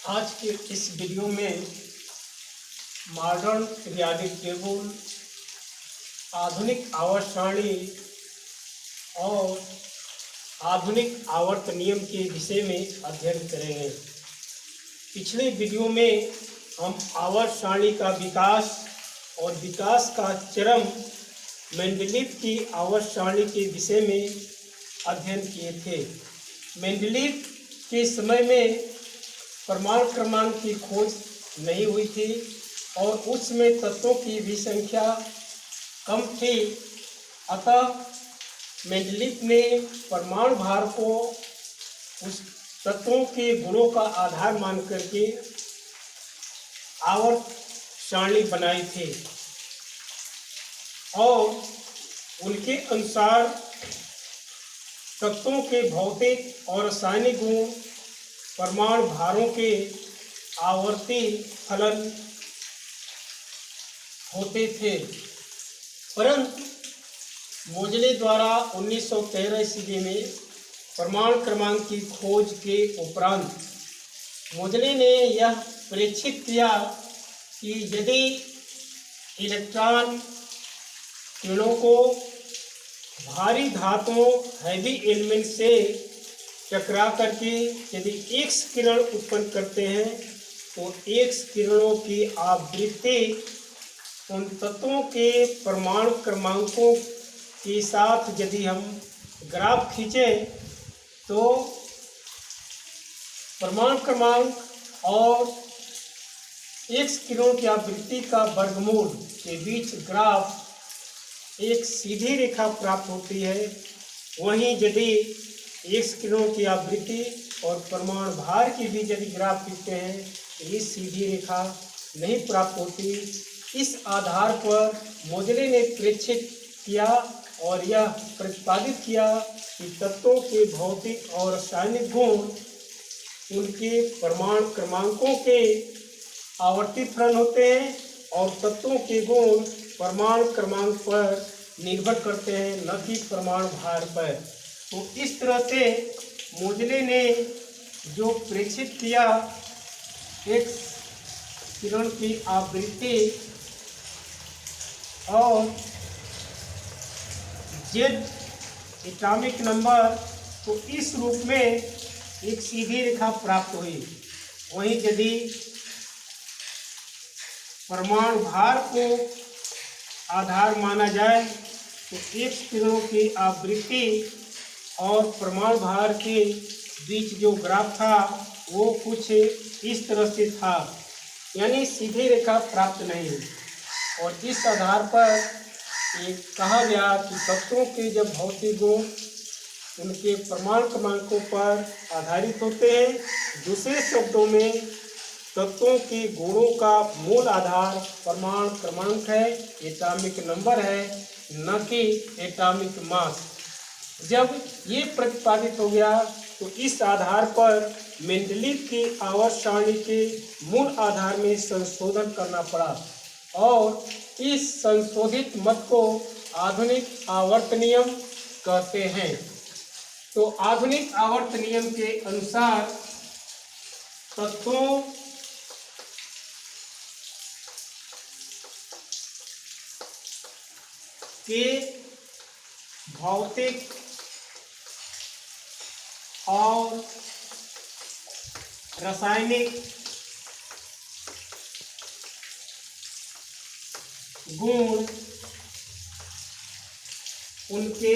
आज के इस वीडियो में मॉडर्न पीरियोडिक टेबल, आधुनिक आवर्त सारणी और आधुनिक आवर्त नियम के विषय में अध्ययन करेंगे। पिछले वीडियो में हम आवर्त सारणी का विकास और विकास का चरम मेंडलीफ की आवर्त सारणी के विषय में अध्ययन किए थे। मेंडलीफ के समय में परमाणु क्रमांक की खोज नहीं हुई थी और उसमें तत्वों की भी संख्या कम थी। अतः मेंडलीफ ने परमाणु भार को उस तत्वों के गुणों का आधार मान करके आवर्त सारणी बनाई थी और उनके अनुसार तत्वों के भौतिक और रासायनिक गुण परमाणु भारों के आवर्ती फलन होते थे। परंतु मोजले द्वारा 1913 ईस्वी में परमाणु क्रमांक की खोज के उपरांत मोजले ने यह परीक्षित किया कि यदि इलेक्ट्रॉन किरणों को भारी धातुओं हैवी एलिमेंट से टकरा करके यदि एक्स किरण उत्पन्न करते हैं तो एक्स किरणों की आवृत्ति उन तत्वों के परमाणु क्रमांकों के साथ यदि हम ग्राफ खींचें तो परमाणु क्रमांक और एक्स किरणों की आवृत्ति का वर्गमूल के बीच ग्राफ एक सीधी रेखा प्राप्त होती है। वहीं यदि एक्स किरणों की आवृत्ति और परमाणु भार के बीच यदि ग्राफ खींचते हैं तो ये सीधी रेखा नहीं प्राप्त होती। इस आधार पर मोजले ने प्रेक्षित किया और यह प्रतिपादित किया कि तत्वों के भौतिक और रासायनिक गुण उनके परमाणु क्रमांकों के आवर्ती फलन होते हैं और तत्वों के गुण परमाणु क्रमांक पर निर्भर करते हैं, न कि परमाणु भार पर। तो इस तरह से मोजले ने जो प्रेक्षित किया एक्स किरण की आवृत्ति और जेड एटॉमिक नंबर, तो इस रूप में एक सीधी रेखा प्राप्त हुई। वहीं यदि परमाणु भार को आधार माना जाए तो एक्स किरणों की आवृत्ति और परमाणु भार के बीच जो ग्राफ था वो कुछ इस तरह से था, यानी सीधी रेखा प्राप्त नहीं हुई। और इस आधार पर ये कहा गया कि तत्वों के जब भौतिक गुण उनके परमाणु क्रमांकों पर आधारित होते हैं। दूसरे शब्दों में तत्वों के गुणों का मूल आधार परमाणु क्रमांक है, एटॉमिक नंबर है, न कि एटॉमिक मास। जब ये प्रतिपादित हो गया तो इस आधार पर मेंडलीफ की आवर्त सारणी के मूल आधार में संशोधन करना पड़ा और इस संशोधित मत को आधुनिक आवर्त नियम कहते हैं। तो आधुनिक आवर्त नियम के अनुसार तत्वों के भौतिक और रासायनिक गुण उनके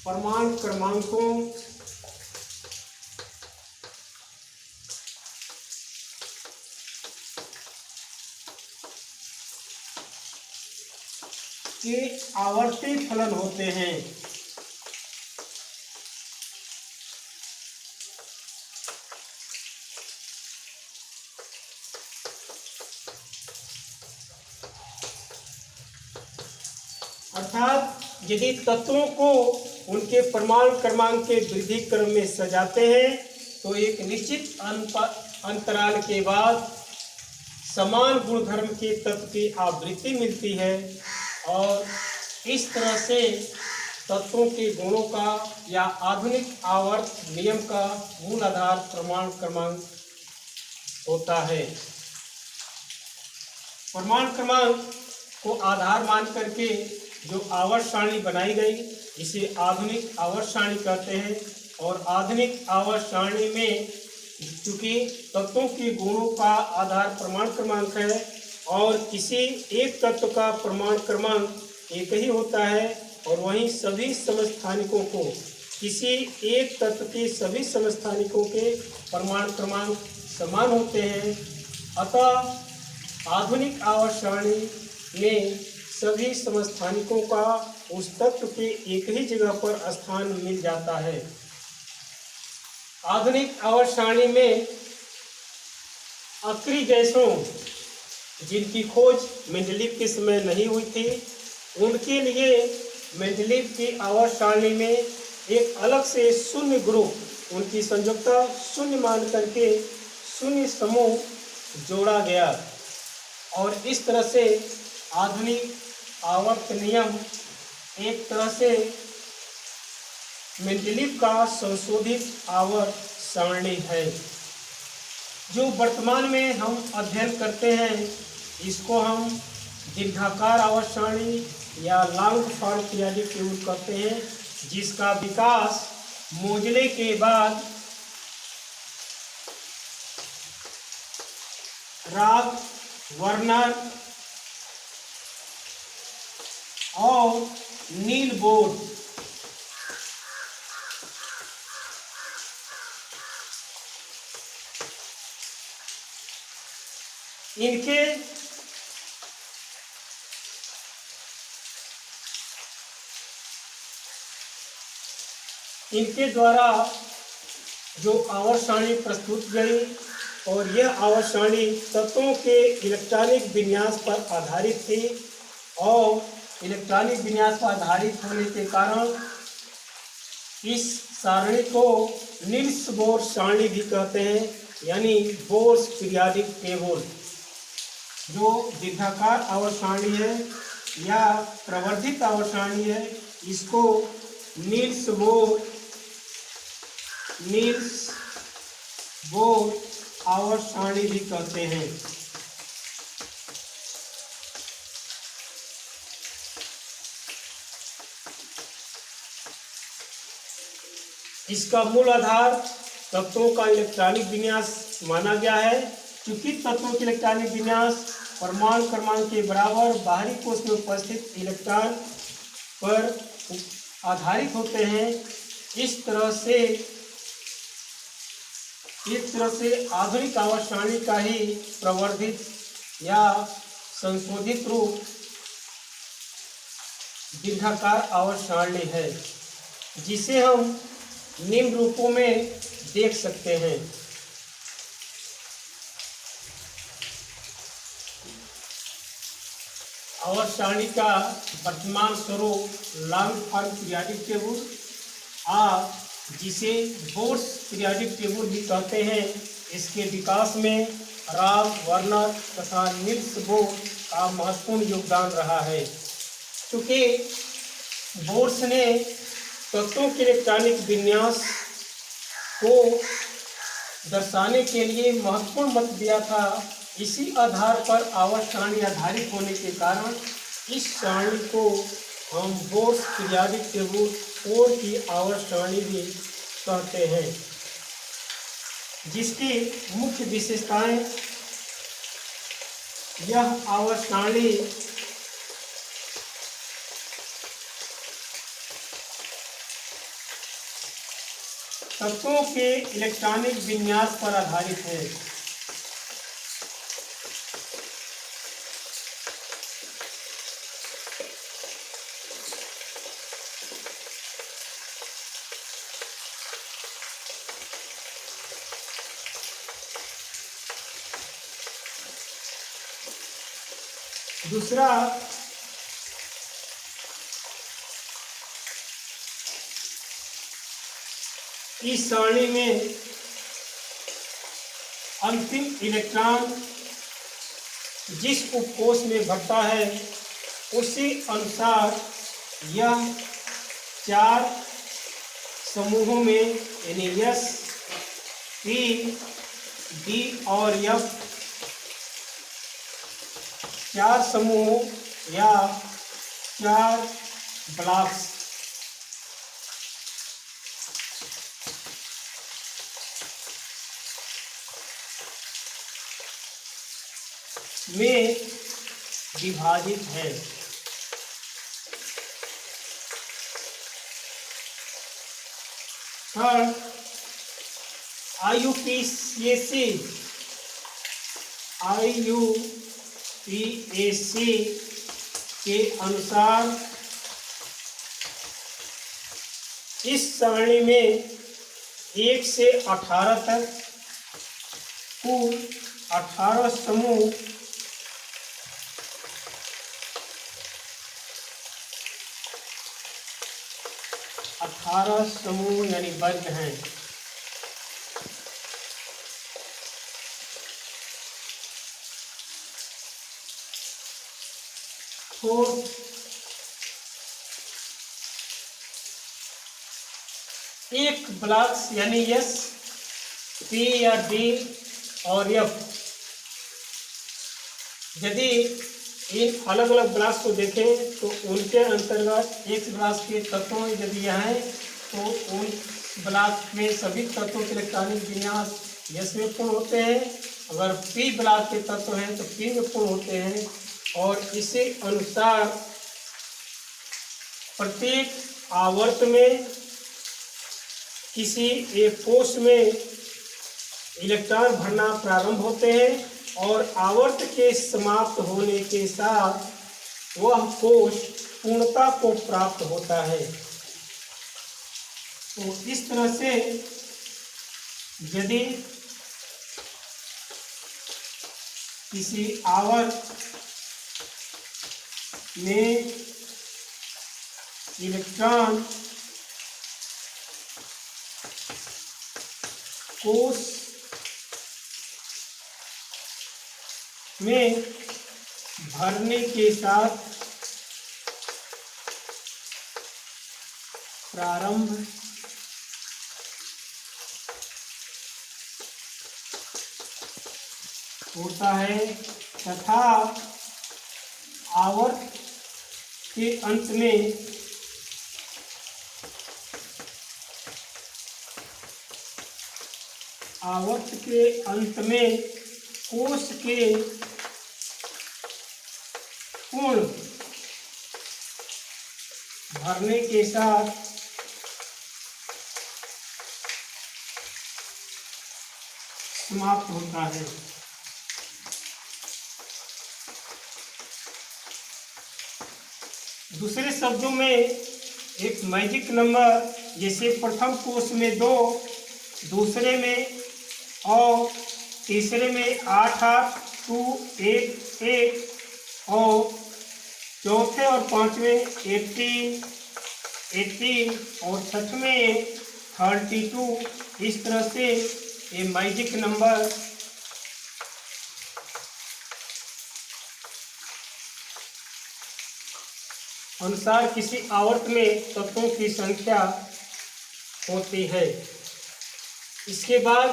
परमाणु क्रमांकों के आवर्ती फलन होते हैं। अर्थात यदि तत्वों को उनके परमाणु क्रमांक के वृद्धि क्रम में सजाते हैं तो एक निश्चित अंतराल के बाद समान गुणधर्म के तत्व की आवृत्ति मिलती है और इस तरह से तत्वों के गुणों का या आधुनिक आवर्त नियम का मूल आधार प्रमाण क्रमांक होता है। प्रमाण क्रमांक को आधार मान करके जो आवर्त सारणी बनाई गई इसे आधुनिक आवर्त सारणी कहते हैं। और आधुनिक आवर्त सारणी में चूंकि तत्वों के गुणों का आधार प्रमाण क्रमांक है और किसी एक तत्व का प्रमाण क्रमांक एक ही होता है और वहीं सभी समस्थानिकों को किसी एक तत्व के सभी समस्थानिकों के प्रमाण क्रमांक समान होते हैं, अतः आधुनिक आवर्त सारणी में सभी समस्थानिकों का उस तत्व के एक ही जगह पर स्थान मिल जाता है। आधुनिक आवर्त सारणी में अक्रिय गैसों जिनकी खोज मेंडलीव के समय नहीं हुई थी, उनके लिए मेंडलीव की आवर्त सारणी में एक अलग से शून्य ग्रुप उनकी संयोजकता शून्य मान करके शून्य समूह जोड़ा गया और इस तरह से आधुनिक आवर्त नियम एक तरह से मेंडलीव का संशोधित आवर्त सारणी है। जो वर्तमान में हम अध्ययन करते हैं इसको हम दीर्घाकार आवर्त सारणी या लॉन्ग फॉर्म पीरियोडिक टेबल कहते हैं, जिसका विकास मोजले के बाद राग, वर्नर और नील बोर्ड इनके द्वारा जो आवर्त सारणी प्रस्तुत गई और यह आवर्त सारणी तत्वों के इलेक्ट्रॉनिक विन्यास पर आधारित थी और इलेक्ट्रॉनिक विन्यास पर आधारित होने के कारण इस सारणी को नील्स बोर सारणी भी कहते हैं, यानी बोर्स पीरियोडिक टेबल। जो दीर्घाकार आवर्त सारणी है या प्रवर्धित आवर्त सारणी है इसको नील्स बोर आवर्त सारणी भी कहते हैं। इसका मूल आधार तत्वों का इलेक्ट्रॉनिक विन्यास माना गया है, क्योंकि तत्वों के इलेक्ट्रॉनिक विन्यास परमाणु क्रमांक के बराबर बाहरी कोश में उपस्थित इलेक्ट्रॉन पर आधारित होते हैं। इस तरह से आधुनिक आवर्त सारणी का ही प्रवर्धित या संशोधित रूप दीर्घाकार आवर्त सारणी है, जिसे हम निम्न रूपों में देख सकते हैं। आवर्त सारणी का वर्तमान स्वरूप लॉन्ग फॉर्म पीरियोडिक टेबल जिसे बोर्स पीरियोडिक टेबल भी कहते हैं, इसके विकास में राव, वर्नर तथा नील्स बोर का महत्वपूर्ण योगदान रहा है। क्योंकि बोर्स ने तत्वों के इलेक्ट्रॉनिक विन्यास को दर्शाने के लिए महत्वपूर्ण मत दिया था। इसी आधार पर आवर्त सारणी आधारित होने के कारण इस सारणी को हम बोर्स पीरियोडिक टेबल 4 की आवर्त सारणी भी कहते हैं, जिसकी मुख्य विशेषताएं यह आवर्त सारणी तत्वों के इलेक्ट्रॉनिक विन्यास पर आधारित है। दूसरा, इस सारणी में अंतिम इलेक्ट्रॉन जिस उपकोष में भरता है उसी अनुसार यह 4 समूहों में यानी एस, पी, डी और एफ 4 समूहों या 4 ब्लॉक्स में विभाजित है। थर्ड, IUPAC के अनुसार इस सारणी में 1 से 18 तक कुल 18 समूह 18 समूह यानी वर्ग हैं। फोर्थ, एक ब्लॉक्स यानी एस, पी या डी और एफ, यदि इन अलग अलग ब्लॉक्स को देखें तो उनके अंतर्गत एक ब्लॉक के तत्वों यदि यह हैं तो उन ब्लॉक में सभी तत्वों के इलेक्ट्रॉनिक विन्यास एस में पूर्ण होते हैं। अगर पी ब्लॉक के तत्व हैं तो पी में पूर्ण होते हैं। और इसी अनुसार प्रत्येक आवर्त में किसी एक कोष में इलेक्ट्रॉन भरना प्रारंभ होते हैं और आवर्त के समाप्त होने के साथ वह कोष पूर्णता को प्राप्त होता है। तो इस तरह से यदि किसी आवर्त में इलेक्ट्रॉन कोष में भरने के साथ प्रारंभ होता है तथा आवर्त के अंत में कोष के पूर्ण भरने के साथ समाप्त होता है। दूसरे शब्दों में एक मैजिक नंबर जैसे प्रथम कोष में 2, दूसरे में और तीसरे में 8, 8, 2, 8, 8 और चौथे और पांचवें 18, 18 और छठवें 32। इस तरह से ये मैजिक नंबर अनुसार किसी आवर्त में तत्वों की संख्या होती है। इसके बाद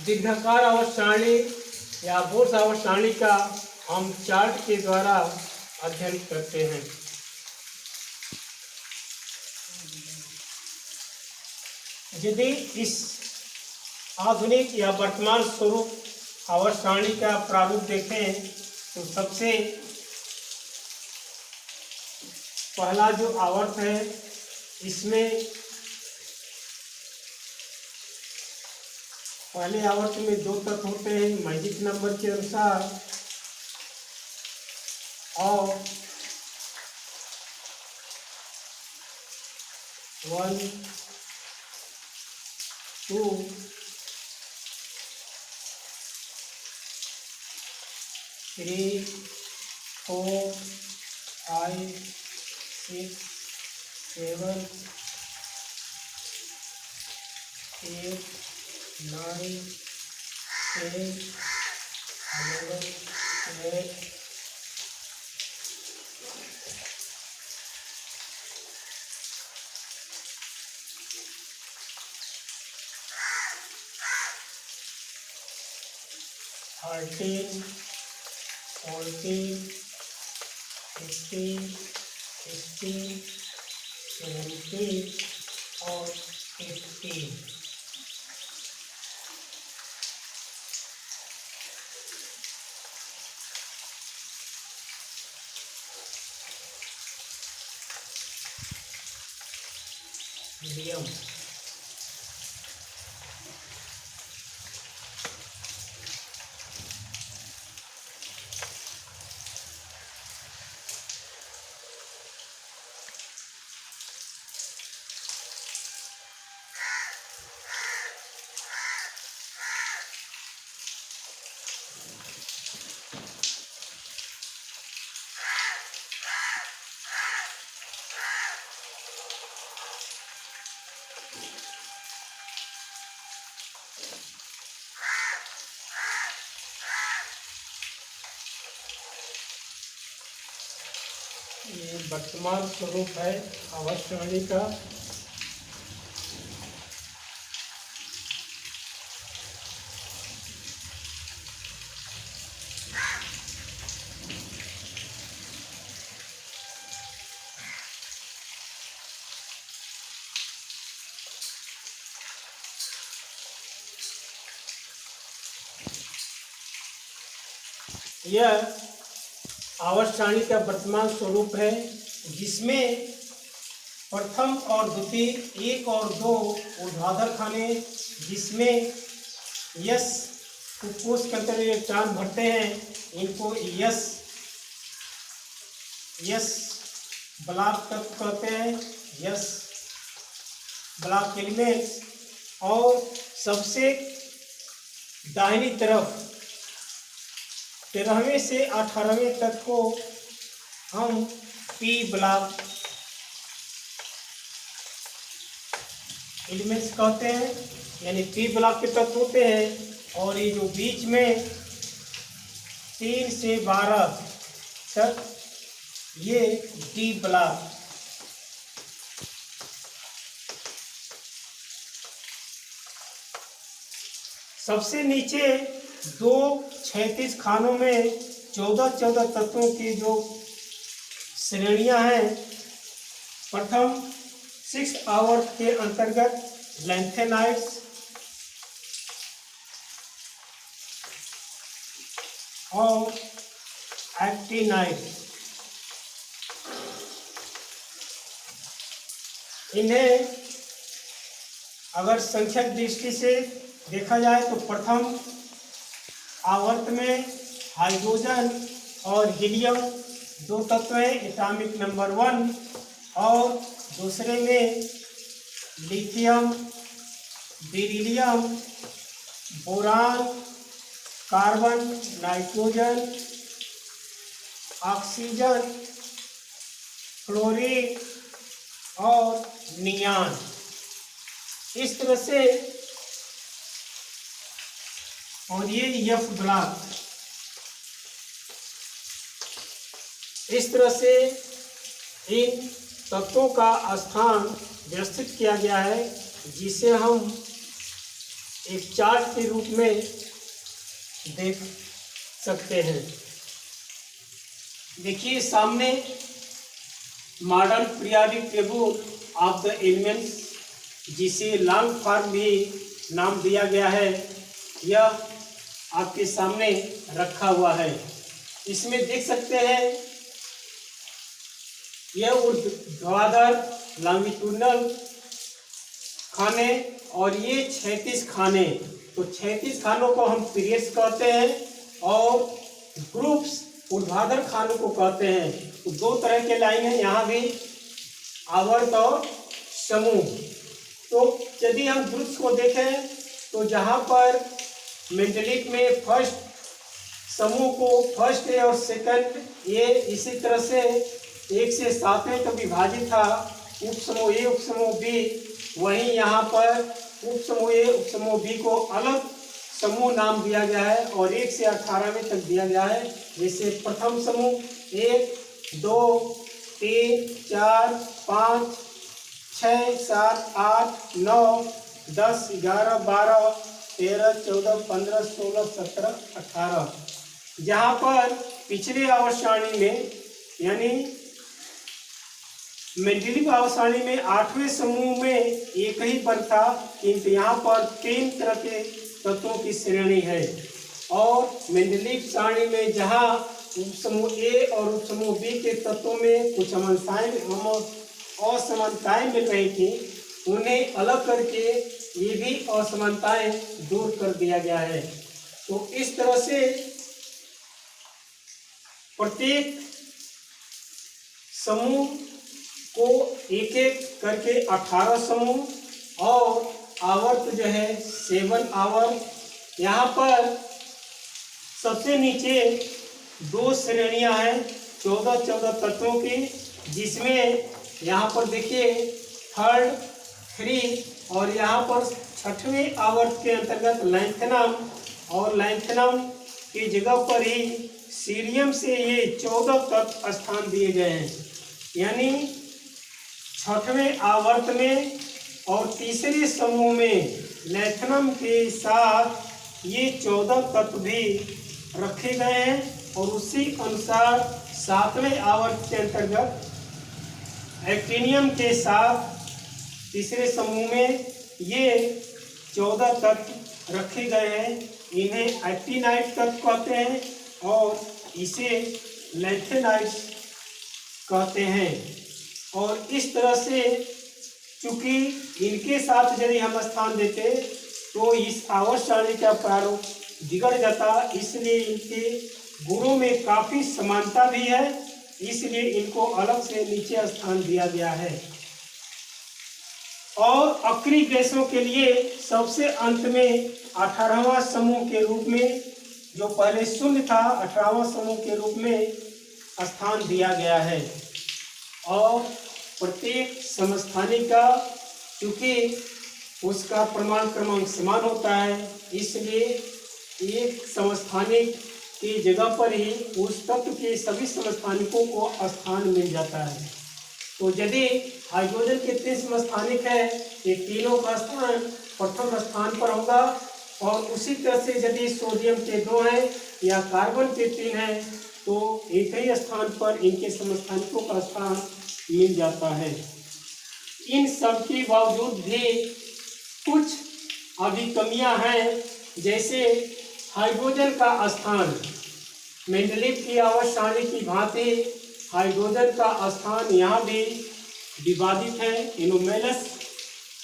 दीर्घाकार आवर्त सारणी या बोर्स आवर्त सारणी का हम चार्ट के द्वारा अध्ययन करते हैं। यदि इस आधुनिक या वर्तमान स्वरूप आवर्त सारणी का प्रारूप देखें तो सबसे पहला जो आवर्त है इसमें पहले आवर्त में 2 तत्व होते हैं मैजिक नंबर के अनुसार और 1, 2, 3, 4, 5, 6, 7, 8, 9, 10, 11, 12, 13, 13, 14, 15, 16, 17 और 18। मीडियम ये वर्तमान स्वरूप है आवर्त सारणी का। यह आवर्त सारणी का वर्तमान स्वरूप है, जिसमें प्रथम और द्वितीय 1 और 2 ऊर्ध्वाधर खाने, जिसमें यस कोष के अंदर इलेक्ट्रॉन भरते हैं, इनको यस ब्लॉक तत्व कहते हैं, यस ब्लॉक एलिमेंट्स। और सबसे दाहिनी तरफ 13वें से 18वें तक को हम पी ब्लॉक एलिमेंट्स कहते हैं, यानी पी ब्लॉक के तत्व होते हैं। और ये जो बीच में 3 से 12 तक ये डी ब्लॉक। सबसे नीचे 2 36 खानों में 14 तत्वों की जो श्रेणियां हैं, प्रथम 6 आवर्त के अंतर्गत लैंथेनाइड्स, और एक्टिनाइड। इन्हें अगर संख्यक दृष्टि से देखा जाए तो प्रथम आवर्त में हाइड्रोजन और हीलियम 2 तत्व हैं, एटॉमिक नंबर 1, और दूसरे में lithium, beryllium, boron, carbon, nitrogen, oxygen, fluorine और नियान। इस तरह से, और ये एफ ब्लॉक। इस तरह से इन तत्वों का स्थान व्यवस्थित किया गया है, जिसे हम एक चार्ट के रूप में देख सकते हैं। देखिए सामने modern periodic table of the elements, जिसे लॉन्ग फॉर्म भी नाम दिया गया है, यह आपके सामने रखा हुआ है। इसमें देख सकते हैं यह ऊर्ध्वाधर लॉन्गिट्यूडनल खाने और ये 36 खाने। तो 36 खानों को हम पीरियड्स कहते हैं और ग्रुप्स ऊर्ध्वाधर खानों को कहते हैं। तो 2 तरह के लाइन है यहाँ भी, आवर्त और समूह। तो यदि हम ग्रुप्स को देखें तो जहाँ पर मेंडलिक में फर्स्ट समूह को फर्स्ट ए और सेकंड ए इसी तरह से 1 से 7वें तक विभाजित था, उपसमूह ए उपसमूह बी, वहीं यहाँ पर उपसमूह ए उपसमूह बी को अलग समूह नाम दिया गया है और 1 से 18वें तक दिया गया है। जैसे प्रथम समूह 1, 2, 3, 4, 5, 6, 7, 8, 9, 10, 11, 12, 13, 14, 15, 16, 17, 18, जहाँ पर पिछले आवर्त सारणी में यानी मेंडलीव आवर्त सारणी में 8वें समूह में एक ही वर्ग था, किंतु यहाँ पर 3 तरह के तत्वों की श्रेणी है। और मेंडलीव सारणी में जहाँ उपसमूह ए और उपसमूह बी के तत्वों में कुछ असमानताएं मिल रही थी, उन्हें अलग करके ये भी असमानताएं दूर कर दिया गया है। तो इस तरह से प्रत्येक समूह को एक एक करके 18 समूह और आवर्त जो है 7 आवर्त। यहाँ पर सबसे नीचे 2 श्रेणियां हैं 14 तत्वों की, जिसमें यहाँ पर देखिए 3rd, 3 और यहाँ पर 6वें आवर्त के अंतर्गत लैंथनम, और लैंथनम की जगह पर ही सीरियम से ये 14 तत्व स्थान दिए गए हैं। यानी 6वें आवर्त में और तीसरे समूह में लैंथनम के साथ ये 14 तत्व भी रखे गए हैं, और उसी अनुसार 7वें आवर्त के अंतर्गत एक्टिनियम के साथ तीसरे समूह में ये 14 तत्व रखे गए हैं। इन्हें एक्टिनाइट तत्व कहते हैं और इसे लैंथेनाइट कहते हैं। और इस तरह से चूंकि इनके साथ यदि हम स्थान देते तो इस आवर्त सारणी का प्रारूप बिगड़ जाता, इसलिए इनके गुणों में काफ़ी समानता भी है, इसलिए इनको अलग से नीचे स्थान दिया गया है। और अक्रिय गैसों के लिए सबसे अंत में 18वां समूह के रूप में, जो पहले शून्य था, 18वां समूह के रूप में स्थान दिया गया है। और प्रत्येक समस्थानिक का चूँकि उसका प्रमाण क्रमांक समान होता है, इसलिए एक समस्थानिक की जगह पर ही उस तत्व के सभी समस्थानिकों को स्थान मिल जाता है। तो यदि हाइड्रोजन के 3 समस्थानिक है, ये तीनों का स्थान प्रथम स्थान पर होगा, और उसी तरह से यदि सोडियम के 2 हैं या कार्बन के 3 हैं तो एक ही स्थान पर इनके समस्थानिकों का स्थान मिल जाता है। इन सब के बावजूद भी कुछ अभी कमियां हैं, जैसे हाइड्रोजन का स्थान मेंडलीव की आवर्त सारणी की भांति हाइड्रोजन का स्थान यहाँ भी विवादित है। इनोमेलस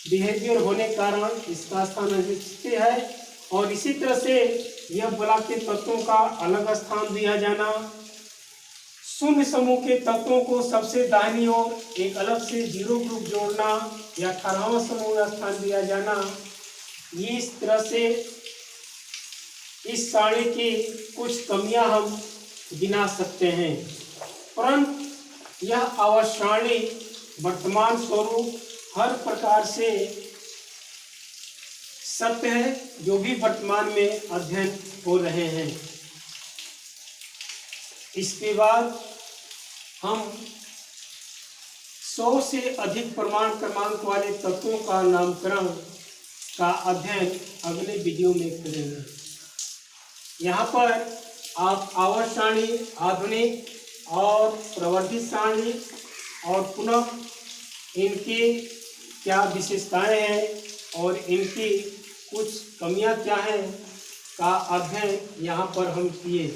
बिहेवियर होने के कारण इसका स्थान अनिश्चित है। और इसी तरह से यह ब्लॉक के तत्वों का अलग स्थान दिया जाना, शून्य समूह के तत्वों को सबसे दाहिनी ओर एक अलग से 0 ग्रुप जोड़ना या 18वां समूह में स्थान दिया जाना, इस तरह से इस सारणी की कुछ कमियां हम गिना सकते हैं। परंतु यह आवर्त सारणी वर्तमान स्वरूप हर प्रकार से सत्य है, जो भी वर्तमान में अध्ययन हो रहे हैं। इसके बाद हम 100 से अधिक प्रमाण क्रमांक वाले तत्वों का नामकरण का अध्ययन अगले वीडियो में करेंगे। यहाँ पर आप आवर्त सारणी, आधुनिक और प्रवर्धित सारणी और पुनः इनकी क्या विशेषताएं हैं और इनकी कुछ कमियां क्या हैं का अध्ययन यहाँ पर हम किए।